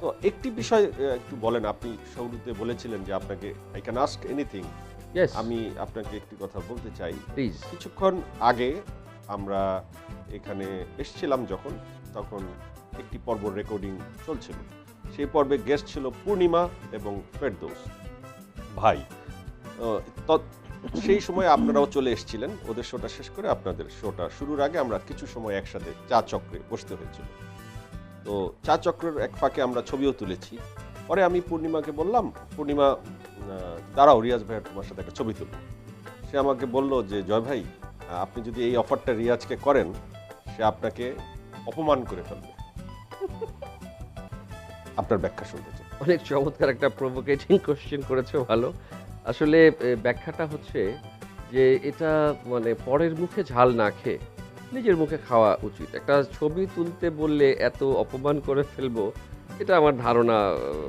তো একটি বিষয় একটু বলেন, আপনি শুরুতে বলেছিলেন যে আপনাকে I can ask anything. Yes, আমি আপনাকে একটি কথা বলতে চাই। প্লিজ। কিছুক্ষণ আগে আমরা এখানে এসেছিলাম যখন, তখন একটি পর্ব রেকর্ডিং চলছিল। সেই পর্বে গেস্ট ছিল পূর্ণিমা এবং ফেরদৌস ভাই। তো সেই সময় আপনারাও চলে এসেছিলেন। ওদের শোটা শেষ করে আপনাদের শোটা শুরুর আগে আমরা কিছু সময় একসাথে চা চক্রে বসতে হয়েছিল। তো চা চক্রের এক ফাঁকে আমরা ছবিও তুলেছি। পরে আমি পূর্ণিমাকে বললাম, পূর্ণিমা দাঁড়াও, রিয়াজ ভাইয়ের তোমার সাথে একটা ছবি তুলব। সে আমাকে বলল যে জয় ভাই, আপনি যদি এই অফারটা রিয়াজকে করেন, সে আপনাকে অপমান করে ফেলবে। আপনার ব্যাখ্যা শুনতে চাই। অনেক চমৎকার একটা প্রভোকেটিং কোশ্চেন করেছো, ভালো। আসলে ব্যাখ্যাটা হচ্ছে যে এটা মানে পরের মুখে ঝাল না খেয়ে নিজের মুখে খাওয়া উচিত। একটা ছবি তুলতে বললে এত অপমান করে ফেলবো, এটা আমার ধারণা।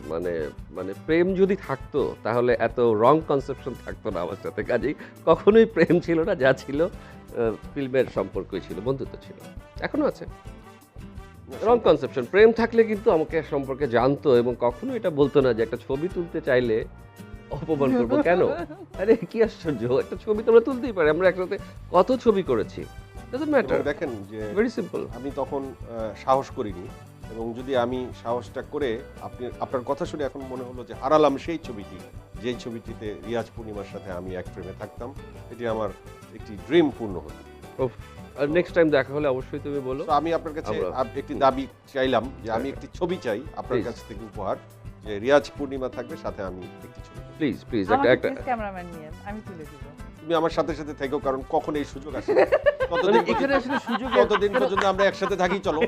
মানে মানে প্রেম যদি থাকতো তাহলে এত রং কনসেপশন থাকতো না আমার সাথে। কাজেই কখনোই প্রেম ছিল না, যা ছিল ফিল্মের সম্পর্কই ছিল, বন্ধুত্ব ছিল, এখনো আছে। রং কনসেপশন। প্রেম থাকলে কিন্তু আমাকে সম্পর্কে জানতো এবং কখনো এটা বলতো না যে একটা ছবি তুলতে চাইলে অপমান করবো কেন। আরে কি আশ্চর্য, একটা ছবি তো আমরা তুলতেই পারি, আমরা একসাথে কত ছবি করেছি, ডাজন্ট ম্যাটার। এবং দেখেন যে ভেরি সিম্পল। আমি তখন সাহস করিনি, এবং যদি আমি সাহসটা করে আপনার কথা শুনে এখন মনে হলো যে হারালাম সেই ছবিটি, যেই ছবিটিতে রিয়াজ পূর্ণিমার সাথে আমি এক ফ্রেমে থাকতাম। এটি আমার একটি ড্রিম পূর্ণ হতো। আর নেক্সট টাইম দেখা হলে অবশ্যই তুমি বলো। তো আমি আপনার কাছে আমরা- একটি দাবি চাইলাম যে আমি হ্যাঁ। একটি ছবি চাই আপনার Please. কাছ থেকে উপহার, যে রিয়াজ পূর্ণিমা থাকবে, সাথে আমি একটি ছবি তুলব। প্লিজ প্লিজ আমাকে একটা প্লিজ ক্যামেরাম্যান নিয়েন, আমি তুলে দিব। তুমি আমার সাথে সাথে থেকো, কারণ কখন এই সুযোগ আসে মানে এখানে আসলে সুযোগ ততদিন পর্যন্ত আমরা একসাথে থাকি, চলো।